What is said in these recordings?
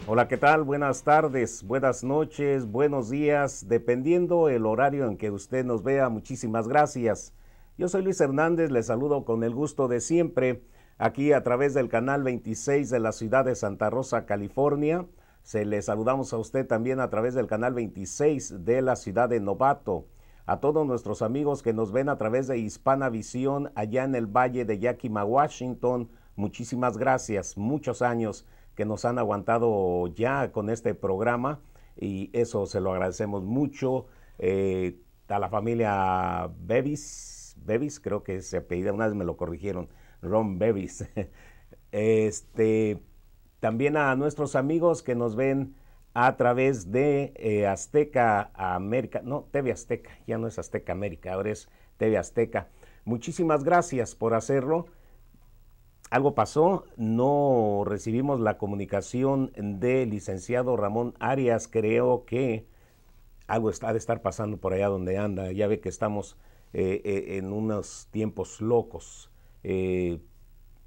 Hola, ¿qué tal? Buenas tardes, buenas noches, buenos días, dependiendo el horario en que usted nos vea. Muchísimas gracias. Yo soy Luis Hernández, les saludo con el gusto de siempre, aquí a través del canal 26 de la ciudad de Santa Rosa, California. Le saludamos a usted también a través del canal 26 de la ciudad de Novato. A todos nuestros amigos que nos ven a través de Hispana Visión allá en el Valle de Yakima, Washington, muchísimas gracias. Muchos años que nos han aguantado ya con este programa y eso se lo agradecemos mucho. A la familia Bevis, creo que se apellida, una vez me lo corrigieron, Ron Bevis. este, También a nuestros amigos que nos ven a través de Azteca América, no, TV Azteca, ya no es Azteca América, ahora es TV Azteca. Muchísimas gracias por hacerlo. Algo pasó, no recibimos la comunicación del licenciado Ramón Arias. Creo que algo está de estar pasando por allá donde anda. Ya ve que estamos en unos tiempos locos.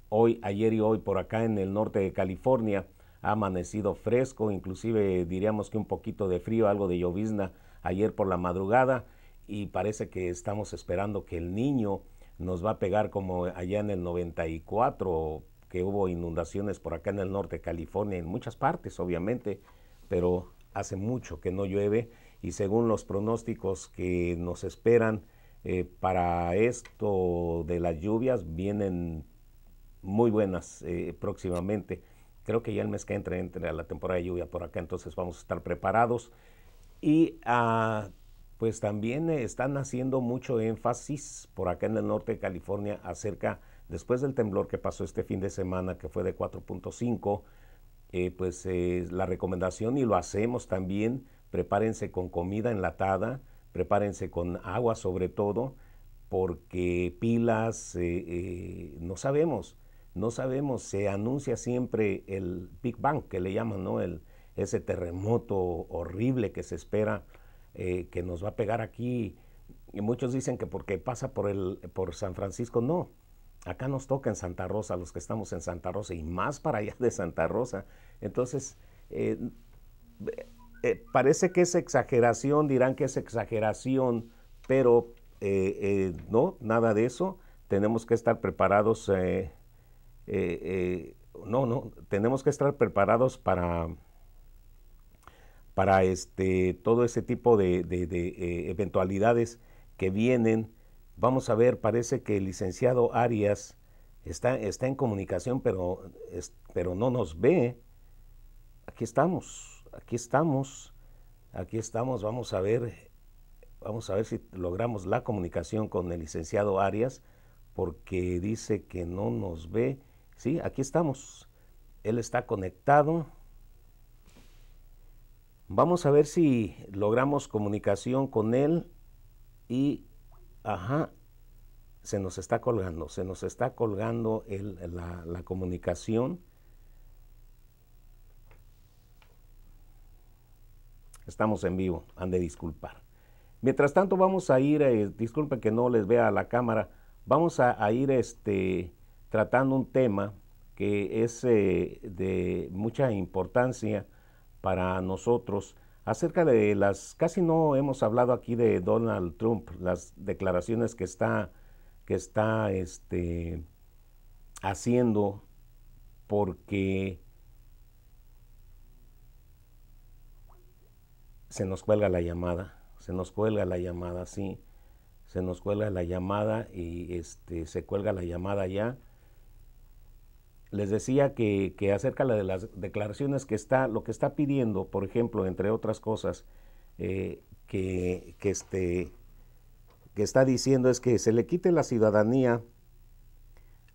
Hoy, ayer y hoy por acá en el norte de California ha amanecido fresco, inclusive diríamos que un poquito de frío, algo de llovizna ayer por la madrugada, y parece que estamos esperando que el niño nos va a pegar como allá en el 94, que hubo inundaciones por acá en el norte de California, en muchas partes obviamente, pero hace mucho que no llueve y según los pronósticos que nos esperan para esto de las lluvias vienen muy buenas próximamente. Creo que ya el mes que entra a la temporada de lluvia por acá, entonces vamos a estar preparados. Y pues también están haciendo mucho énfasis por acá en el norte de California acerca, después del temblor que pasó este fin de semana, que fue de 4.5, la recomendación, y lo hacemos también, prepárense con comida enlatada, prepárense con agua sobre todo, porque pilas, no sabemos, no sabemos, se anuncia siempre el Big Bang, que le llaman, ¿no? Ese terremoto horrible que se espera que nos va a pegar aquí. Y muchos dicen que porque pasa por San Francisco, no. Acá nos toca en Santa Rosa, los que estamos en Santa Rosa, y más para allá de Santa Rosa. Entonces, eh, parece que es exageración, dirán que es exageración, pero no, nada de eso. Tenemos que estar preparados, no, tenemos que estar preparados para todo ese tipo de eventualidades que vienen. Vamos a ver, parece que el licenciado Arias está en comunicación, pero no nos ve. Aquí estamos, aquí estamos, aquí estamos. Vamos a ver si logramos la comunicación con el licenciado Arias, porque dice que no nos ve. Sí, aquí estamos. Él está conectado. Vamos a ver si logramos comunicación con él y, ajá, se nos está colgando la comunicación. Estamos en vivo, han de disculpar. Mientras tanto vamos a ir, disculpen que no les vea la cámara, vamos a ir tratando un tema que es de mucha importancia para nosotros, acerca de casi no hemos hablado aquí de Donald Trump, las declaraciones que está haciendo, porque se nos cuelga la llamada, se nos cuelga la llamada, sí, se nos cuelga la llamada y se cuelga la llamada ya. Les decía que acerca de las declaraciones lo que está pidiendo, por ejemplo, entre otras cosas, que está diciendo es que se le quite la ciudadanía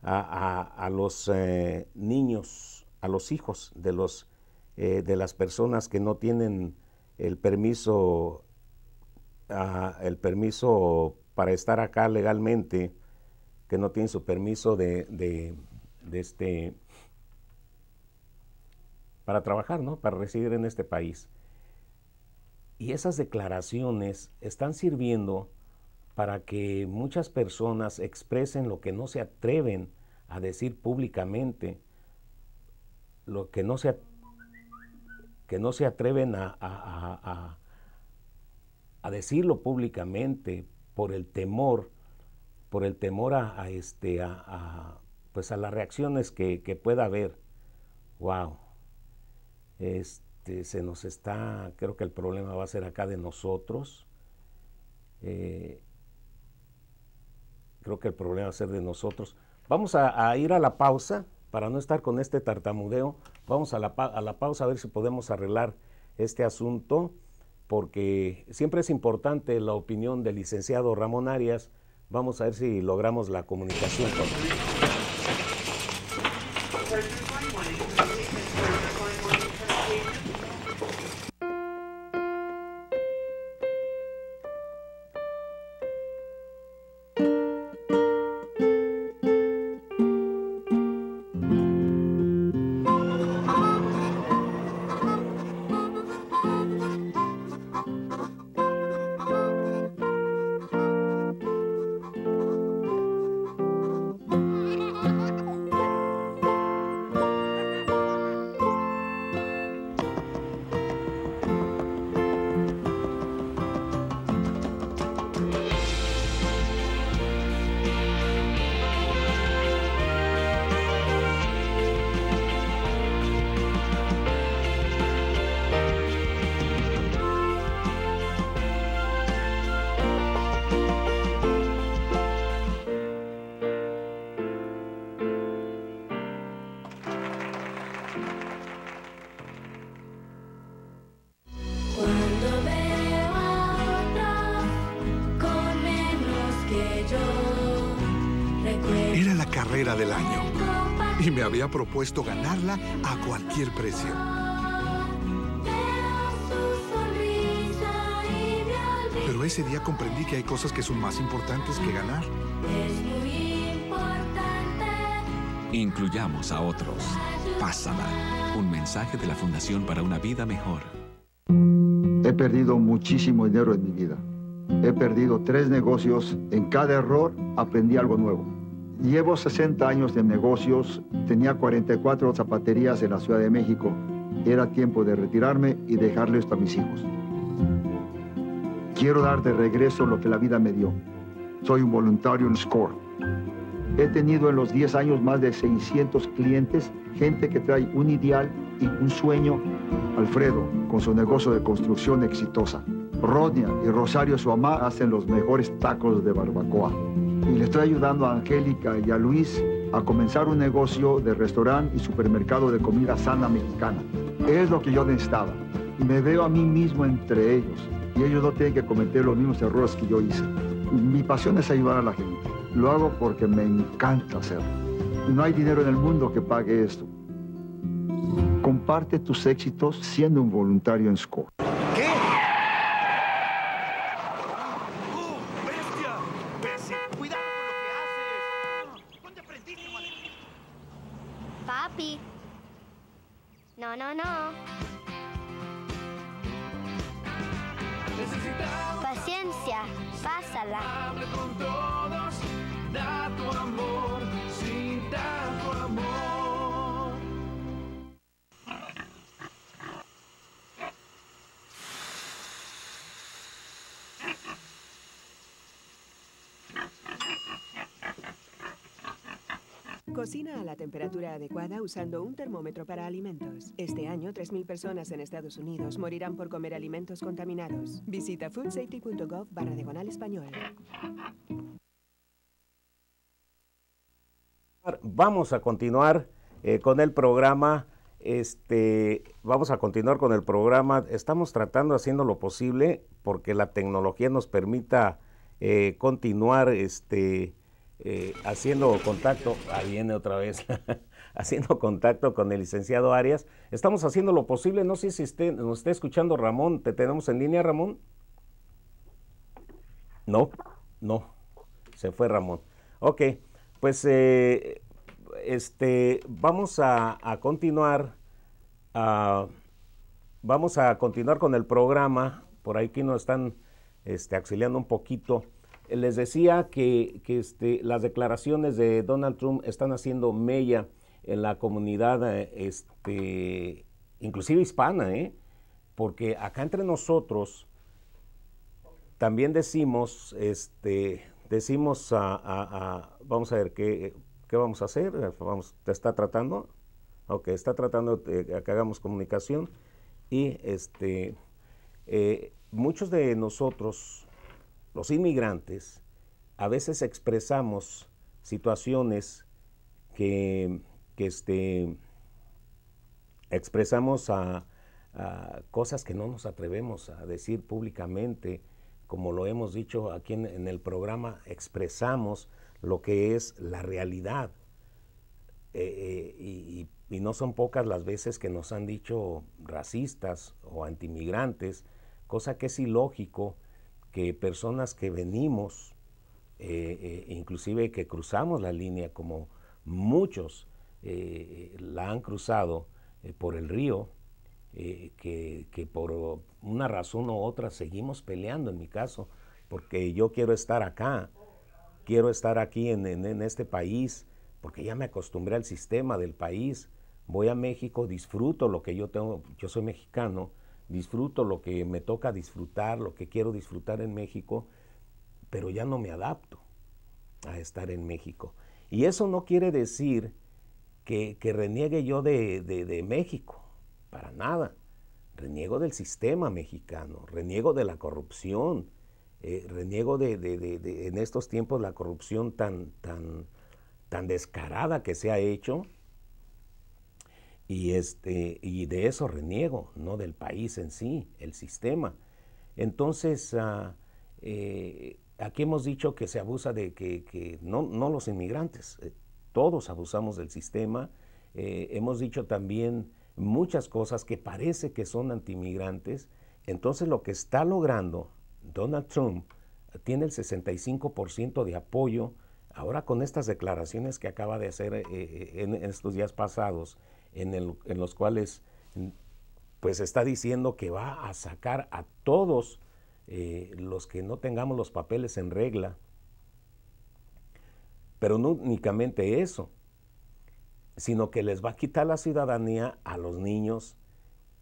a los niños, a los hijos de las personas que no tienen el permiso, para estar acá legalmente, que no tienen su permiso de para trabajar, ¿no? Para residir en este país. Y esas declaraciones están sirviendo para que muchas personas expresen lo que no se atreven a decir públicamente, lo que no se que no se atreven a decirlo públicamente por el temor pues a las reacciones que pueda haber. Wow. Se nos está, creo que el problema va a ser acá de nosotros. Creo que el problema va a ser de nosotros. Vamos a ir a la pausa para no estar con este tartamudeo. Vamos a la pausa a ver si podemos arreglar este asunto, porque siempre es importante la opinión del licenciado Ramón Arias. Vamos a ver si logramos la comunicación con él. Era la carrera del año y me había propuesto ganarla a cualquier precio. Pero ese día comprendí que hay cosas que son más importantes que ganar. Incluyamos a otros. Pásala. Un mensaje de la Fundación para una Vida Mejor. He perdido muchísimo dinero en mi vida. He perdido 3 negocios. En cada error aprendí algo nuevo. Llevo 60 años de negocios. Tenía 44 zapaterías en la Ciudad de México. Era tiempo de retirarme y dejarle esto a mis hijos. Quiero dar de regreso lo que la vida me dio. Soy un voluntario en SCORE. He tenido en los 10 años más de 600 clientes, gente que trae un ideal y un sueño. Alfredo, con su negocio de construcción exitosa. Rodnia y Rosario, su mamá, hacen los mejores tacos de barbacoa. Y le estoy ayudando a Angélica y a Luis a comenzar un negocio de restaurante y supermercado de comida sana mexicana. Es lo que yo necesitaba. Y me veo a mí mismo entre ellos. Y ellos no tienen que cometer los mismos errores que yo hice. Mi pasión es ayudar a la gente. Lo hago porque me encanta hacerlo. No hay dinero en el mundo que pague esto. Comparte tus éxitos siendo un voluntario en SCORE. ¿Qué? ¡Oh, bestia! ¡Bestia! ¡Cuidado con lo que haces! ¿Dónde aprendiste, madre? Papi. No, no, no. Paciencia, pásala. Hable con todos, da tu amor, sin dar tu amor. Cocina a la temperatura adecuada usando un termómetro para alimentos. Este año, 3.000 personas en Estados Unidos morirán por comer alimentos contaminados. Visita foodsafety.gov/español. Vamos a continuar con el programa. Vamos a continuar con el programa. Estamos tratando, haciendo lo posible porque la tecnología nos permita continuar haciendo contacto. Ahí viene otra vez. Haciendo contacto con el licenciado Arias. Estamos haciendo lo posible. No sé si nos está escuchando Ramón. ¿Te tenemos en línea, Ramón? No, se fue Ramón. Ok, pues vamos a continuar. Vamos a continuar con el programa. Por aquí nos están auxiliando un poquito. Les decía que las declaraciones de Donald Trump están haciendo mella en la comunidad, inclusive hispana, porque acá entre nosotros también decimos, vamos a ver, ¿qué vamos a hacer? ¿Te está tratando? Ok, está tratando de que hagamos comunicación y muchos de nosotros, los inmigrantes, a veces expresamos situaciones que expresamos a cosas que no nos atrevemos a decir públicamente, como lo hemos dicho aquí en el programa, expresamos lo que es la realidad. Y no son pocas las veces que nos han dicho racistas o antimigrantes, cosa que es ilógico que personas que venimos, inclusive que cruzamos la línea, como muchos la han cruzado por el río, que por una razón u otra seguimos peleando, en mi caso, porque yo quiero estar acá, quiero estar aquí en este país, porque ya me acostumbré al sistema del país. Voy a México, disfruto lo que yo tengo, yo soy mexicano, disfruto lo que me toca disfrutar, lo que quiero disfrutar en México, pero ya no me adapto a estar en México. Y eso no quiere decir que reniegue yo de México, para nada. Reniego del sistema mexicano, reniego de la corrupción, reniego en estos tiempos la corrupción tan descarada que se ha hecho, y de eso reniego, no del país en sí, el sistema. Entonces, aquí hemos dicho que se abusa de que no los inmigrantes, todos abusamos del sistema. Hemos dicho también muchas cosas que parece que son antimigrantes. Entonces, lo que está logrando Donald Trump tiene el 65% de apoyo. Ahora, con estas declaraciones que acaba de hacer en estos días pasados, en los cuales pues está diciendo que va a sacar a todos los que no tengamos los papeles en regla. Pero no únicamente eso, sino que les va a quitar la ciudadanía a los niños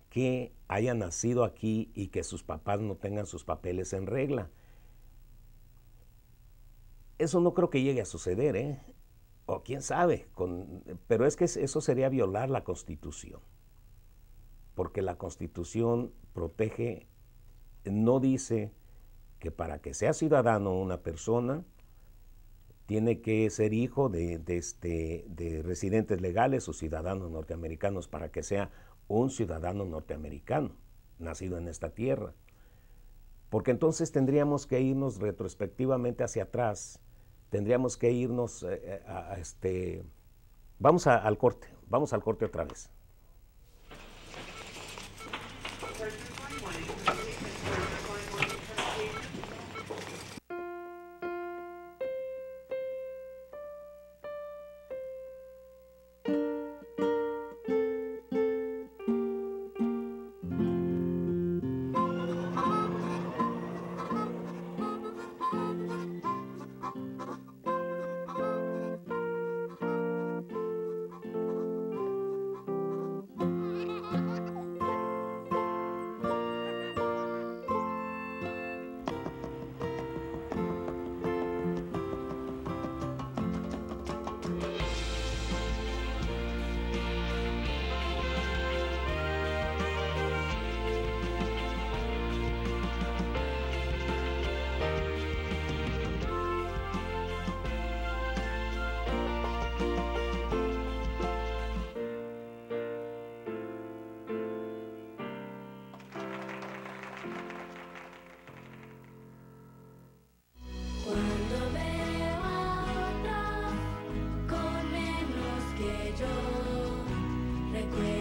que hayan nacido aquí y que sus papás no tengan sus papeles en regla. Eso no creo que llegue a suceder, o quién sabe, pero es que eso sería violar la Constitución, porque la Constitución protege, no dice que para que sea ciudadano una persona tiene que ser hijo de residentes legales o ciudadanos norteamericanos para que sea un ciudadano norteamericano, nacido en esta tierra. Porque entonces tendríamos que irnos retrospectivamente hacia atrás, tendríamos que irnos vamos al corte otra vez.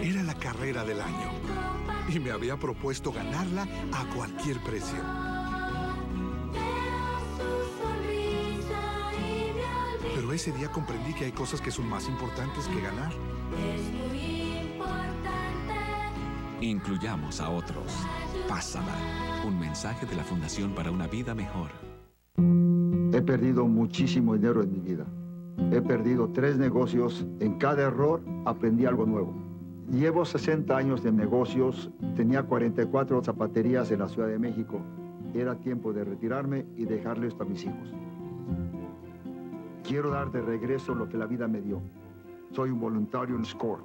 Era la carrera del año y me había propuesto ganarla a cualquier precio. Pero ese día comprendí que hay cosas que son más importantes que ganar. Incluyamos a otros. Pásala. Un mensaje de la Fundación para una Vida Mejor. He perdido muchísimo dinero en mi vida. He perdido 3 negocios. En cada error aprendí algo nuevo. Llevo 60 años de negocios, tenía 44 zapaterías en la Ciudad de México. Era tiempo de retirarme y dejarle esto a mis hijos. Quiero dar de regreso lo que la vida me dio. Soy un voluntario en SCORE.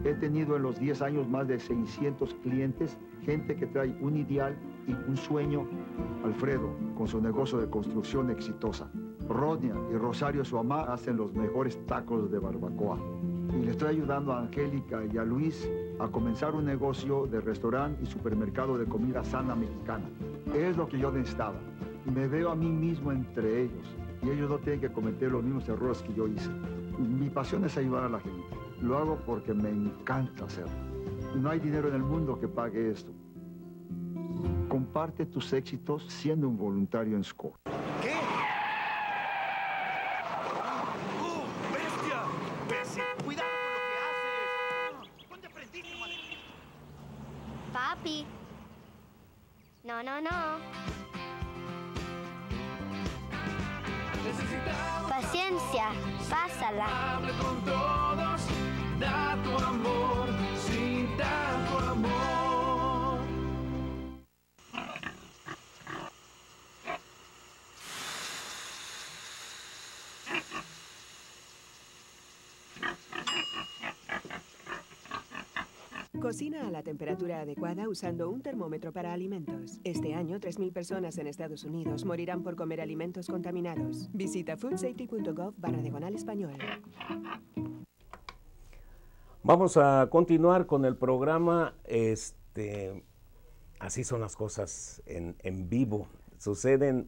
He tenido en los 10 años más de 600 clientes, gente que trae un ideal y un sueño. Alfredo, con su negocio de construcción exitosa. Rodnia y Rosario, su mamá, hacen los mejores tacos de barbacoa. Y le estoy ayudando a Angélica y a Luis a comenzar un negocio de restaurante y supermercado de comida sana mexicana. Es lo que yo necesitaba. Y me veo a mí mismo entre ellos. Y ellos no tienen que cometer los mismos errores que yo hice. Mi pasión es ayudar a la gente. Lo hago porque me encanta hacerlo. No hay dinero en el mundo que pague esto. Comparte tus éxitos siendo un voluntario en SCORE. ¿Qué? ¡Bestia! ¡Bestia! ¡Cuidado con lo que haces! ¿Dónde aprendiste, madre? Papi. No, no, no. Paciencia, pásala. Hable con todos, da tu amor, sin dar tu amor. Cocina a la temperatura adecuada usando un termómetro para alimentos. Este año, 3.000 personas en Estados Unidos morirán por comer alimentos contaminados. Visita foodsafety.gov/español. Vamos a continuar con el programa. Así son las cosas en vivo. Suceden,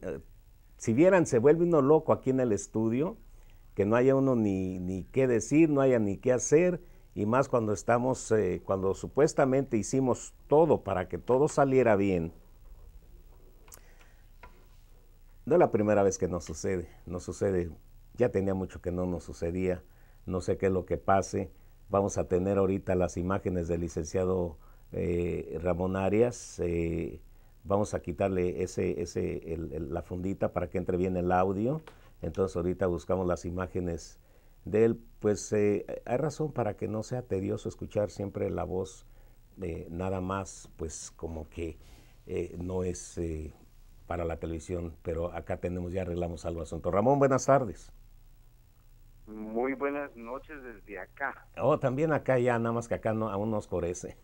si vieran, se vuelve uno loco aquí en el estudio, que no haya uno ni qué decir, no haya ni qué hacer. Y más cuando estamos, cuando supuestamente hicimos todo para que todo saliera bien. No es la primera vez que nos sucede, ya tenía mucho que no nos sucedía, no sé qué es lo que pase. Vamos a tener ahorita las imágenes del licenciado Ramón Arias, vamos a quitarle la fundita para que entre bien el audio, entonces ahorita buscamos las imágenes de él. Pues hay razón para que no sea tedioso escuchar siempre la voz, nada más, pues como que no es para la televisión, pero acá tenemos, ya arreglamos algo asunto. Ramón, buenas tardes. Muy buenas noches desde acá. Oh, también acá ya, nada más que acá no, aún no oscurece.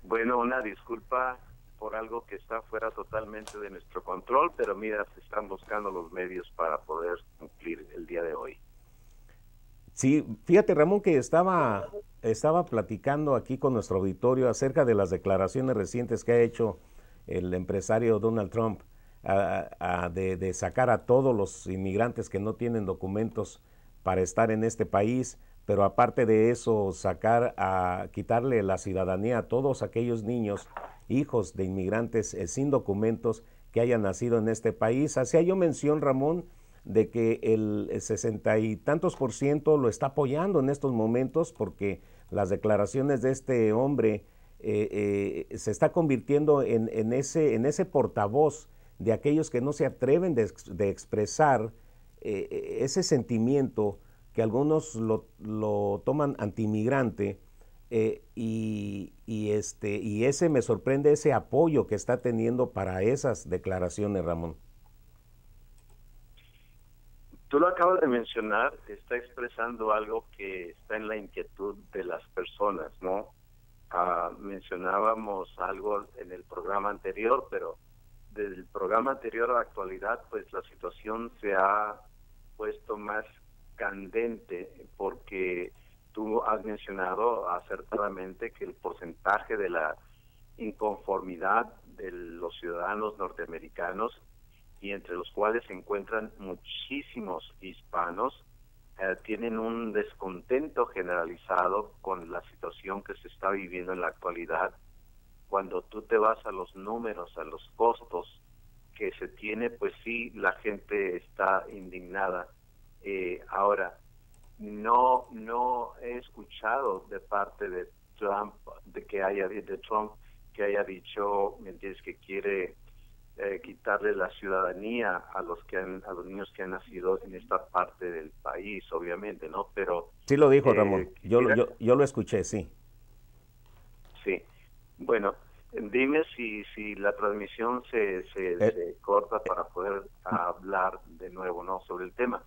Bueno, una disculpa por algo que está fuera totalmente de nuestro control, pero mira, se están buscando los medios para poder cumplir el día de hoy. Sí, fíjate, Ramón, que estaba platicando aquí con nuestro auditorio acerca de las declaraciones recientes que ha hecho el empresario Donald Trump de sacar a todos los inmigrantes que no tienen documentos para estar en este país, pero aparte de eso, quitarle la ciudadanía a todos aquellos niños, hijos de inmigrantes sin documentos que hayan nacido en este país. Hacía yo mención, Ramón, de que el 60 y tantos % lo está apoyando en estos momentos, porque las declaraciones de este hombre se está convirtiendo en ese portavoz de aquellos que no se atreven de expresar ese sentimiento que algunos lo toman antimigrante, y ese me sorprende, ese apoyo que está teniendo para esas declaraciones, Ramón. Tú lo acabas de mencionar, está expresando algo que está en la inquietud de las personas, ¿no? Mencionábamos algo en el programa anterior, pero desde el programa anterior a la actualidad, pues la situación se ha puesto más candente, porque tú has mencionado acertadamente que el porcentaje de la inconformidad de los ciudadanos norteamericanos, y entre los cuales se encuentran muchísimos hispanos, tienen un descontento generalizado con la situación que se está viviendo en la actualidad. Cuando tú te vas a los números, a los costos que se tiene, pues sí, la gente está indignada. Ahora, no he escuchado de parte de Trump que haya dicho, ¿me entiendes?, que quiere quitarle la ciudadanía a los niños que han nacido en esta parte del país, obviamente, ¿no? Pero sí lo dijo Ramón, yo lo escuché, sí. Sí, bueno, dime si la transmisión se corta para poder hablar de nuevo, ¿no? Sobre el tema.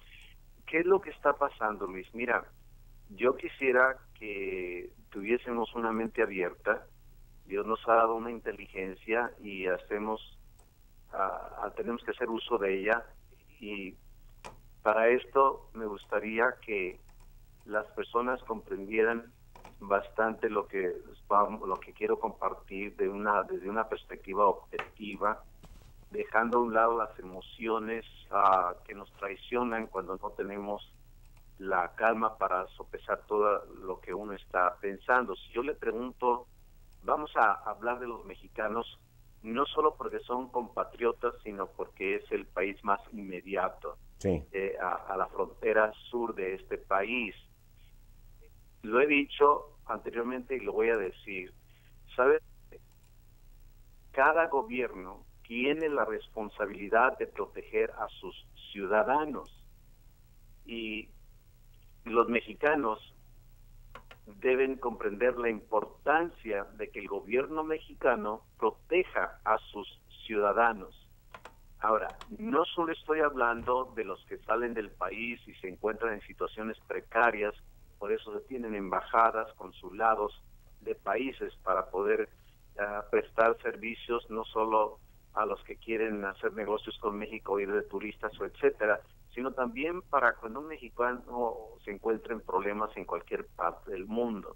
¿Qué es lo que está pasando, Luis? Mira, yo quisiera que tuviésemos una mente abierta. Dios nos ha dado una inteligencia y tenemos que hacer uso de ella, y para esto me gustaría que las personas comprendieran bastante lo que quiero compartir desde una perspectiva objetiva, dejando a un lado las emociones que nos traicionan cuando no tenemos la calma para sopesar todo lo que uno está pensando. Si yo le pregunto, vamos a hablar de los mexicanos, no solo porque son compatriotas, sino porque es el país más inmediato, sí, a la frontera sur de este país. Lo he dicho anteriormente y lo voy a decir. ¿Sabes? Cada gobierno tiene la responsabilidad de proteger a sus ciudadanos, y los mexicanos deben comprender la importancia de que el gobierno mexicano proteja a sus ciudadanos. Ahora, no solo estoy hablando de los que salen del país y se encuentran en situaciones precarias, por eso se tienen embajadas, consulados de países para poder prestar servicios no solo a los que quieren hacer negocios con México, ir de turistas o etcétera, sino también para cuando un mexicano se encuentre en problemas en cualquier parte del mundo.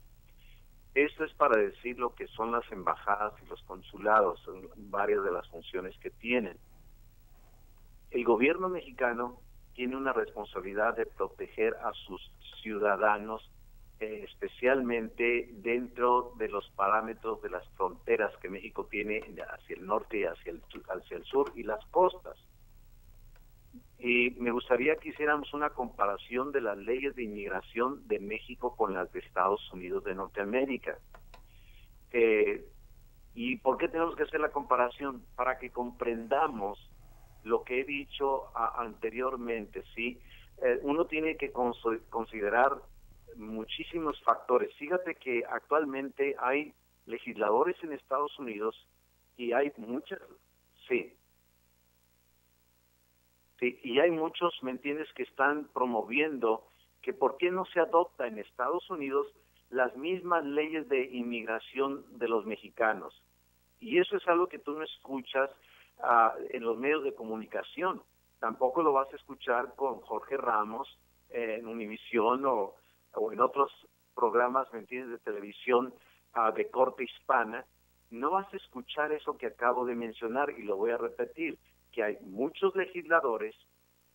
Esto es para decir lo que son las embajadas y los consulados, varias de las funciones que tienen. El gobierno mexicano tiene una responsabilidad de proteger a sus ciudadanos, especialmente dentro de los parámetros de las fronteras que México tiene hacia el norte y hacia el sur y las costas. Y me gustaría que hiciéramos una comparación de las leyes de inmigración de México con las de Estados Unidos de Norteamérica. ¿Y por qué tenemos que hacer la comparación? Para que comprendamos lo que he dicho anteriormente, ¿sí? Uno tiene que considerar muchísimos factores. Fíjate que actualmente hay legisladores en Estados Unidos y hay muchas, sí, y hay muchos, ¿me entiendes?, que están promoviendo que por qué no se adopta en Estados Unidos las mismas leyes de inmigración de los mexicanos. Y eso es algo que tú no escuchas en los medios de comunicación. Tampoco lo vas a escuchar con Jorge Ramos en Univisión o en otros programas, ¿me entiendes?, de televisión de corte hispana. No vas a escuchar eso que acabo de mencionar, y lo voy a repetir, que hay muchos legisladores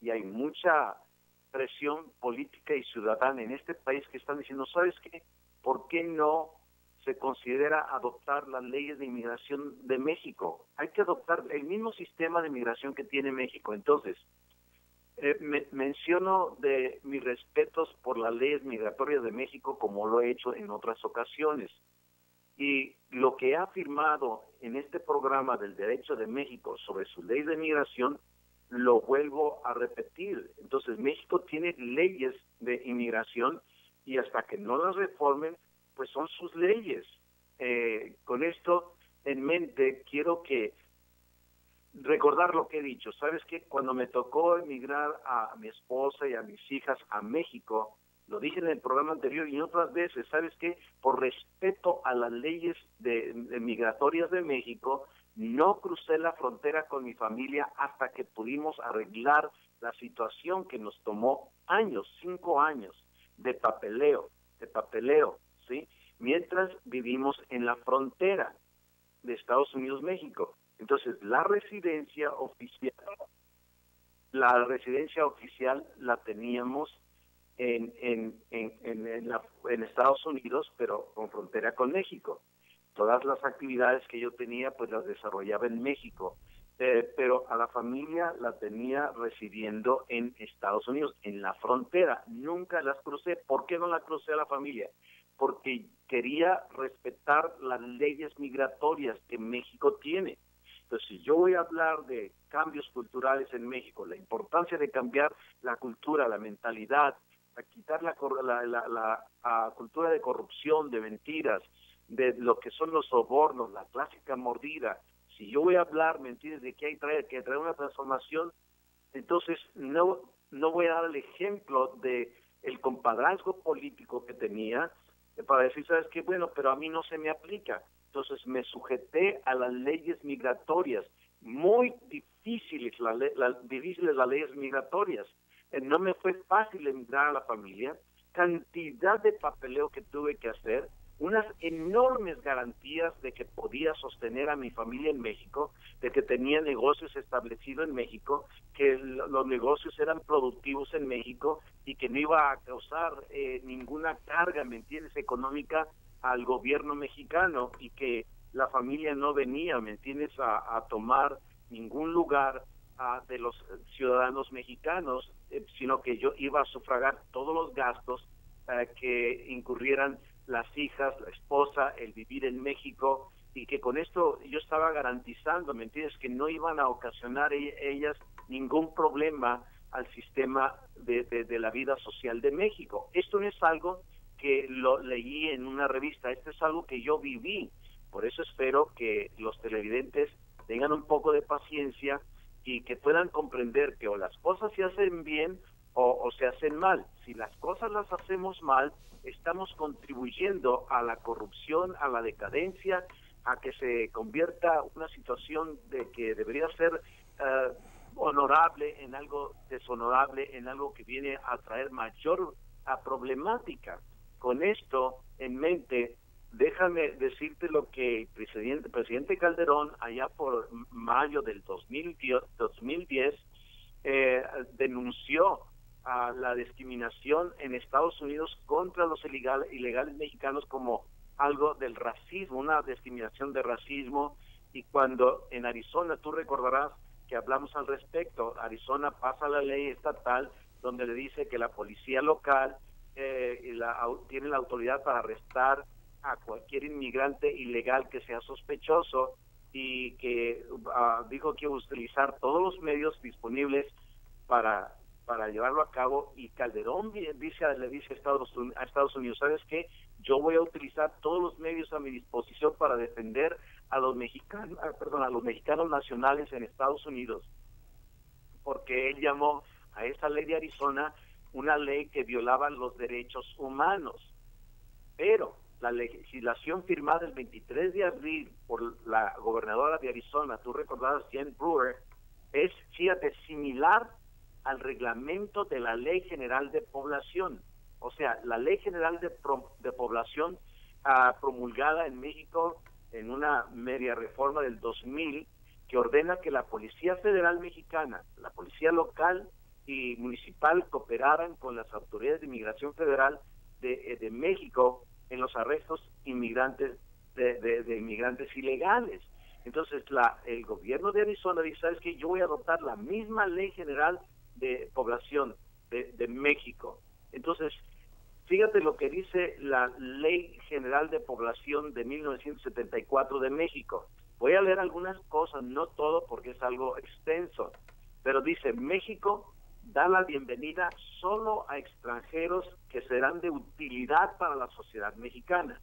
y hay mucha presión política y ciudadana en este país que están diciendo, ¿sabes qué? ¿Por qué no se considera adoptar las leyes de inmigración de México? Hay que adoptar el mismo sistema de inmigración que tiene México. Entonces, menciono de mis respetos por las leyes migratorias de México, como lo he hecho en otras ocasiones. Y lo que ha afirmado en este programa del Derecho de México sobre su ley de migración, lo vuelvo a repetir. Entonces, México tiene leyes de inmigración y hasta que no las reformen, pues son sus leyes. Con esto en mente, quiero recordar lo que he dicho. ¿Sabes qué? Cuando me tocó emigrar a mi esposa y a mis hijas a México, lo dije en el programa anterior y otras veces, ¿sabes qué? Por respeto a las leyes migratorias de México, no crucé la frontera con mi familia hasta que pudimos arreglar la situación que nos tomó años, 5 años, de papeleo, ¿sí? Mientras vivimos en la frontera de Estados Unidos-México. Entonces, la residencia oficial la teníamos en Estados Unidos, pero con frontera con México. Todas las actividades que yo tenía, pues las desarrollaba en México, pero a la familia la tenía residiendo en Estados Unidos, en la frontera. Nunca las crucé. ¿Por qué no la crucé a la familia? Porque quería respetar las leyes migratorias que México tiene. Entonces, si yo voy a hablar de cambios culturales en México, la importancia de cambiar la cultura, la mentalidad, a quitar la cultura de corrupción, de mentiras, de lo que son los sobornos, la clásica mordida, si yo voy a hablar, ¿me entiendes?, de que hay que traer una transformación, entonces no voy a dar el ejemplo de el compadrazgo político que tenía para decir, ¿sabes qué? Bueno, pero a mí no se me aplica. Entonces me sujeté a las leyes migratorias, muy difíciles difíciles las leyes migratorias. No me fue fácil emigrar a la familia, cantidad de papeleo que tuve que hacer, unas enormes garantías de que podía sostener a mi familia en México, de que tenía negocios establecidos en México, que los negocios eran productivos en México y que no iba a causar ninguna carga, ¿me entiendes?, económica al gobierno mexicano, y que la familia no venía, ¿me entiendes?, a tomar ningún lugar de los ciudadanos mexicanos, sino que yo iba a sufragar todos los gastos que incurrieran las hijas, la esposa, el vivir en México, y que con esto yo estaba garantizando, ¿me entiendes?, que no iban a ocasionar ellas ningún problema al sistema de la vida social de México. Esto no es algo que lo leí en una revista, esto es algo que yo viví. Por eso espero que los televidentes tengan un poco de paciencia y que puedan comprender que o las cosas se hacen bien o se hacen mal. Si las cosas las hacemos mal, estamos contribuyendo a la corrupción, a la decadencia, a que se convierta una situación de que debería ser honorable en algo deshonorable, en algo que viene a traer mayor problemática. Con esto en mente, déjame decirte lo que el presidente Calderón, allá por mayo del 2010 denunció a la discriminación en Estados Unidos contra los ilegales mexicanos como algo del racismo, una discriminación de racismo. Y cuando en Arizona, tú recordarás que hablamos al respecto, Arizona pasa la ley estatal donde le dice que la policía local tiene la autoridad para arrestar a cualquier inmigrante ilegal que sea sospechoso, y que dijo que iba a utilizar todos los medios disponibles para llevarlo a cabo. Y Calderón le dice a Estados Unidos, ¿sabes qué? Yo voy a utilizar todos los medios a mi disposición para defender a los mexicanos, a los mexicanos nacionales en Estados Unidos, porque él llamó a esa ley de Arizona una ley que violaba los derechos humanos. Pero la legislación firmada el 23 de abril por la gobernadora de Arizona, tú recordabas, Jen Brewer, es, fíjate, similar al reglamento de la Ley General de Población. O sea, la Ley General de Población promulgada en México en una media reforma del 2000, que ordena que la Policía Federal Mexicana, la Policía Local y Municipal cooperaran con las autoridades de inmigración federal de México en los arrestos inmigrantes de inmigrantes ilegales. Entonces el gobierno de Arizona dice, ¿sabes qué? Yo voy a adoptar la misma Ley General de Población de México. Entonces, fíjate lo que dice la Ley General de Población de 1974 de México. Voy a leer algunas cosas, no todo porque es algo extenso, pero dice: México da la bienvenida solo a extranjeros que serán de utilidad para la sociedad mexicana.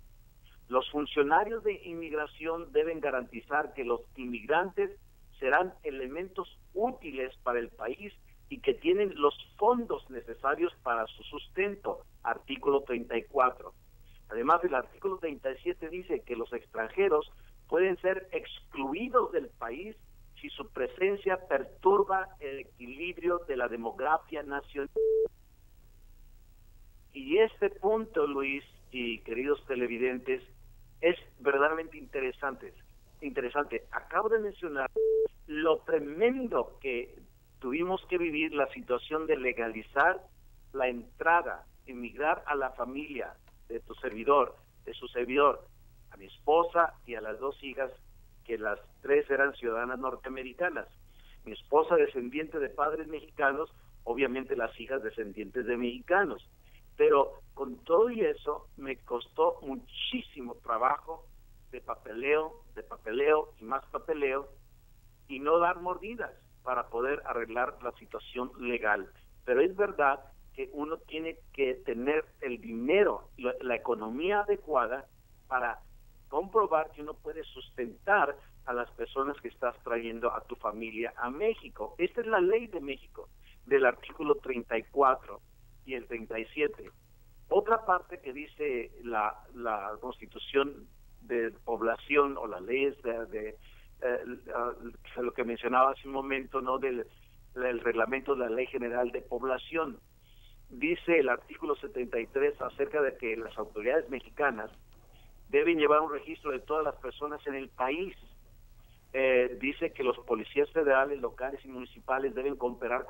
Los funcionarios de inmigración deben garantizar que los inmigrantes serán elementos útiles para el país y que tienen los fondos necesarios para su sustento. Artículo 34. Además, el artículo 37 dice que los extranjeros pueden ser excluidos del país si su presencia perturba el equilibrio de la demografía nacional. Y este punto, Luis y queridos televidentes, es verdaderamente interesante. Acabo de mencionar lo tremendo que tuvimos que vivir, la situación de legalizar la entrada, emigrar a la familia de su servidor, a mi esposa y a las dos hijas, que las tres eran ciudadanas norteamericanas. Mi esposa descendiente de padres mexicanos, obviamente las hijas descendientes de mexicanos. Pero con todo y eso me costó muchísimo trabajo de papeleo y más papeleo, y no dar mordidas para poder arreglar la situación legal. Pero es verdad que uno tiene que tener el dinero, la economía adecuada para comprobar que uno puede sustentar a las personas que estás trayendo a tu familia a México. Esta es la ley de México, del artículo 34 y el 37. Otra parte que dice la Constitución de Población o las leyes de lo que mencionaba hace un momento, ¿no? del reglamento de la Ley General de Población. Dice el artículo 73 acerca de que las autoridades mexicanas deben llevar un registro de todas las personas en el país. Dice que los policías federales, locales y municipales deben cooperar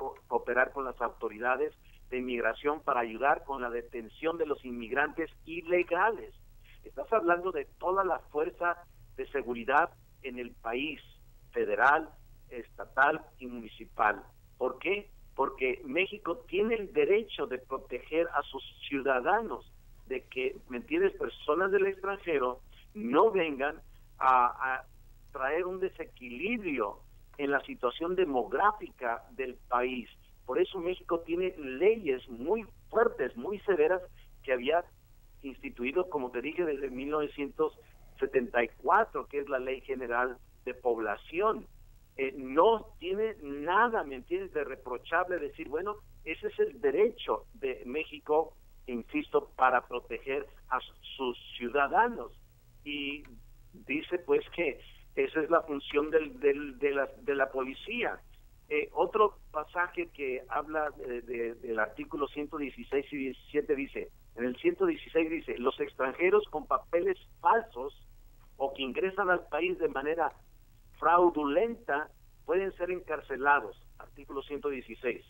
con las autoridades de inmigración para ayudar con la detención de los inmigrantes ilegales. Estás hablando de toda la fuerza de seguridad en el país, federal, estatal y municipal. ¿Por qué? Porque México tiene el derecho de proteger a sus ciudadanos, de que, ¿me entiendes?, personas del extranjero no vengan a traer un desequilibrio en la situación demográfica del país. Por eso México tiene leyes muy fuertes, muy severas, que había instituido, como te dije, desde 1974, que es la Ley General de Población. No tiene nada, ¿me entiendes?, de reprochable decir, bueno, ese es el derecho de México, insisto, para proteger a sus ciudadanos. Y dice pues que esa es la función de la policía. Otro pasaje que habla del artículo 116 y 17 dice, en el 116 dice, los extranjeros con papeles falsos o que ingresan al país de manera fraudulenta pueden ser encarcelados, artículo 116.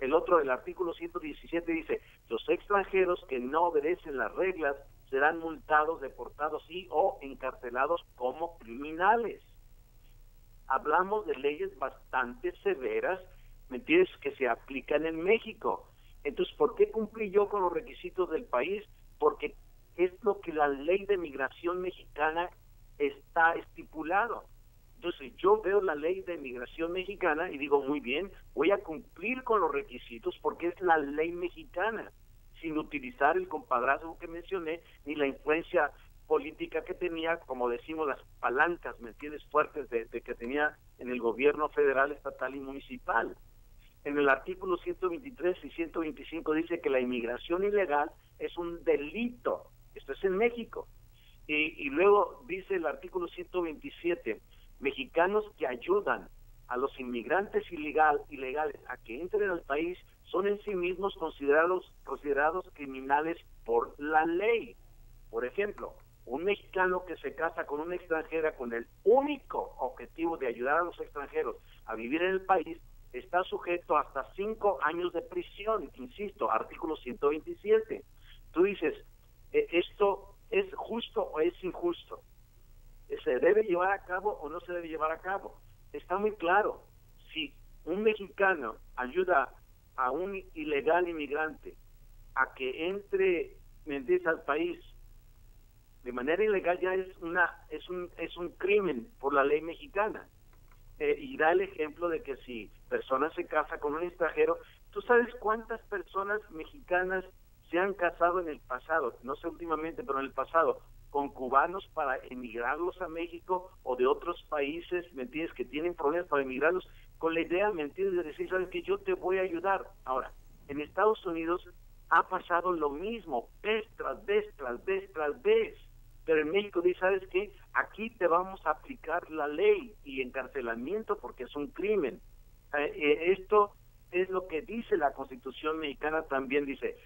El otro, del artículo 117, dice, los extranjeros que no obedecen las reglas serán multados, deportados y o encarcelados como criminales. Hablamos de leyes bastante severas, ¿me entiendes?, que se aplican en México. Entonces, ¿por qué cumplí yo con los requisitos del país? Porque es lo que la ley de migración mexicana está estipulado. Entonces, yo veo la ley de migración mexicana y digo, muy bien, voy a cumplir con los requisitos porque es la ley mexicana, sin utilizar el compadrazgo que mencioné, ni la influencia política que tenía, como decimos, las palancas, ¿me entiendes?, fuertes de que tenía en el gobierno federal, estatal y municipal. En el artículo 123 y 125 dice que la inmigración ilegal es un delito. Esto es en México. Y luego dice el artículo 127, mexicanos que ayudan a los inmigrantes ilegales a que entren al país son en sí mismos considerados criminales por la ley. Por ejemplo, un mexicano que se casa con una extranjera con el único objetivo de ayudar a los extranjeros a vivir en el país está sujeto hasta 5 años de prisión, insisto, artículo 127. Tú dices, ¿esto es justo o es injusto? ¿Se debe llevar a cabo o no se debe llevar a cabo? Está muy claro. Si un mexicano ayuda a un ilegal inmigrante a que entre, ¿me entiendes?, al país de manera ilegal, ya es un crimen por la ley mexicana. Y da el ejemplo de que si persona se casa con un extranjero, ¿tú sabes cuántas personas mexicanas se han casado en el pasado? No sé últimamente, pero en el pasado, con cubanos para emigrarlos a México o de otros países, ¿me entiendes?, que tienen problemas para emigrarlos, con la idea, ¿me entiendes?, de decir, ¿sabes qué? Yo te voy a ayudar. Ahora, en Estados Unidos ha pasado lo mismo, vez tras vez, tras vez, tras vez. Pero en México dice, ¿sabes qué? Aquí te vamos a aplicar la ley y encarcelamiento porque es un crimen. Esto es lo que dice la Constitución mexicana también, dice,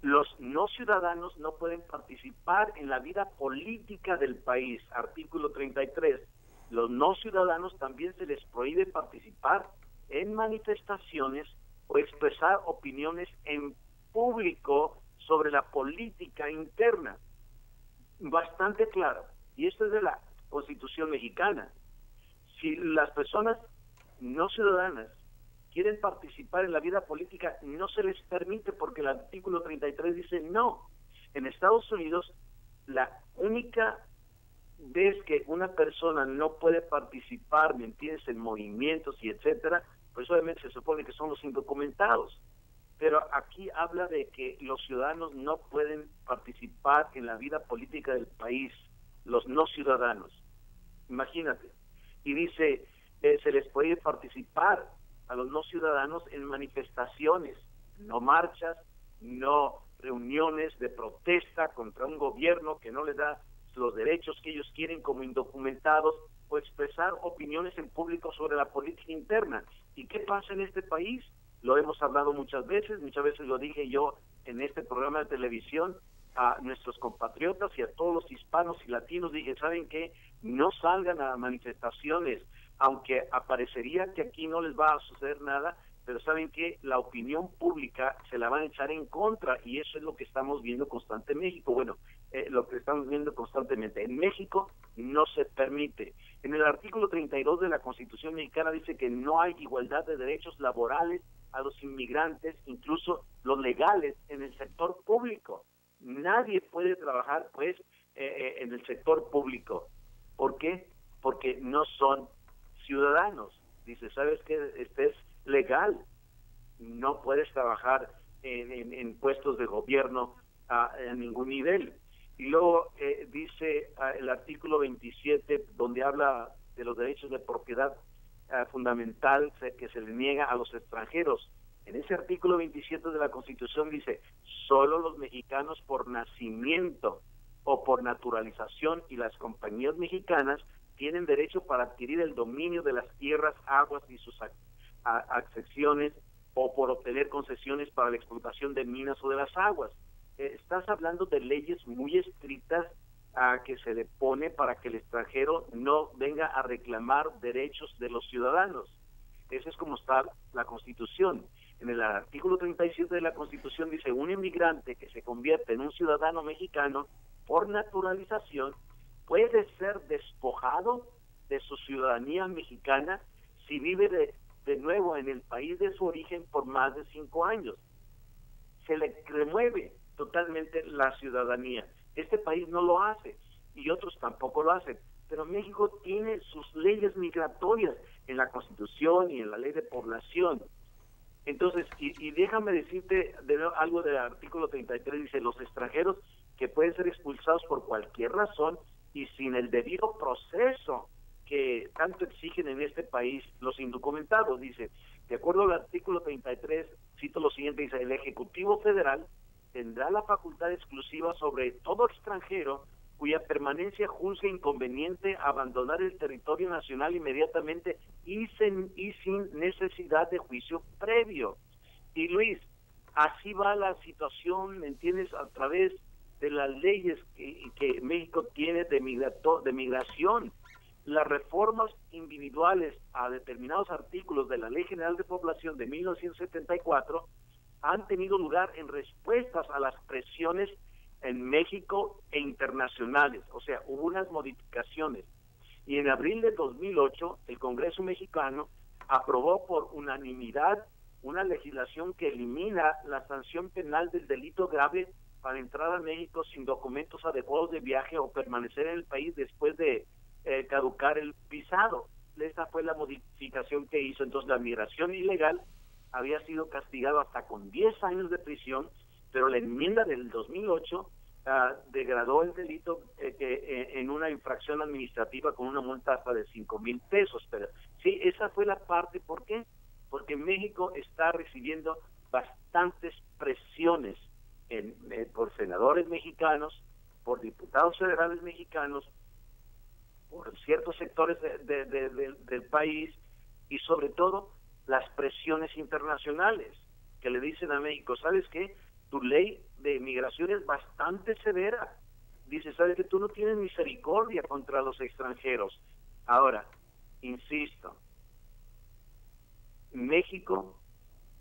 los no ciudadanos no pueden participar en la vida política del país, artículo 33. Los no ciudadanos también se les prohíbe participar en manifestaciones o expresar opiniones en público sobre la política interna. Bastante claro, y esto es de la Constitución mexicana. Si las personas no ciudadanas quieren participar en la vida política, no se les permite porque el artículo 33 dice no. En Estados Unidos, la única ves que una persona no puede participar, ¿me entiendes?, en movimientos y etcétera, pues obviamente se supone que son los indocumentados. Pero aquí habla de que los ciudadanos no pueden participar en la vida política del país, los no ciudadanos. Imagínate. Y dice, se les puede participar a los no ciudadanos en manifestaciones, no marchas, no reuniones de protesta contra un gobierno que no les da los derechos que ellos quieren como indocumentados, o expresar opiniones en público sobre la política interna. ¿Y qué pasa en este país? Lo hemos hablado muchas veces lo dije yo en este programa de televisión a nuestros compatriotas y a todos los hispanos y latinos. Dije, ¿saben qué? No salgan a manifestaciones, aunque aparecería que aquí no les va a suceder nada, pero ¿saben qué? La opinión pública se la van a echar en contra, y eso es lo que estamos viendo constantemente en México. Bueno, lo que estamos viendo constantemente. En México no se permite. En el artículo 32 de la Constitución mexicana dice que no hay igualdad de derechos laborales a los inmigrantes, incluso los legales, en el sector público. Nadie puede trabajar, pues, en el sector público. ¿Por qué? Porque no son ciudadanos. Dice, ¿sabes qué? Este es legal. No puedes trabajar en puestos de gobierno a ningún nivel. Y luego dice el artículo 27, donde habla de los derechos de propiedad fundamental que se le niega a los extranjeros. En ese artículo 27 de la Constitución dice, solo los mexicanos por nacimiento o por naturalización y las compañías mexicanas tienen derecho para adquirir el dominio de las tierras, aguas y sus accesiones, o por obtener concesiones para la explotación de minas o de las aguas. Estás hablando de leyes muy estrictas que se le pone para que el extranjero no venga a reclamar derechos de los ciudadanos. Eso es como está la Constitución. En el artículo 37 de la Constitución dice, un inmigrante que se convierte en un ciudadano mexicano por naturalización puede ser despojado de su ciudadanía mexicana si vive de nuevo en el país de su origen por más de 5 años. Se le remueve totalmente la ciudadanía. Este país no lo hace y otros tampoco lo hacen, pero México tiene sus leyes migratorias en la Constitución y en la Ley de Población. Entonces, y déjame decirte algo del artículo 33, dice, los extranjeros que pueden ser expulsados por cualquier razón y sin el debido proceso que tanto exigen en este país los indocumentados. Dice, de acuerdo al artículo 33, cito lo siguiente, dice, el Ejecutivo Federal tendrá la facultad exclusiva sobre todo extranjero cuya permanencia juzgue inconveniente abandonar el territorio nacional inmediatamente y sin necesidad de juicio previo. Y Luis, así va la situación, ¿me entiendes?, a través de las leyes que México tiene de migración. Las reformas individuales a determinados artículos de la Ley General de Población de 1974 han tenido lugar en respuestas a las presiones en México e internacionales, o sea, hubo unas modificaciones. Y en abril de 2008, el Congreso mexicano aprobó por unanimidad una legislación que elimina la sanción penal del delito grave para entrar a México sin documentos adecuados de viaje o permanecer en el país después de caducar el visado. Esta fue la modificación que hizo. Entonces, la migración ilegal había sido castigado hasta con 10 años de prisión, pero la enmienda del 2008 degradó el delito en una infracción administrativa con una multa hasta de 5,000 pesos. Pero sí, esa fue la parte. ¿Por qué? Porque México está recibiendo bastantes presiones por senadores mexicanos, por diputados federales mexicanos, por ciertos sectores del país, y sobre todo las presiones internacionales que le dicen a México, ¿sabes qué? Tu ley de migración es bastante severa. Dice, ¿sabes que tú no tienes misericordia contra los extranjeros? Ahora, insisto, México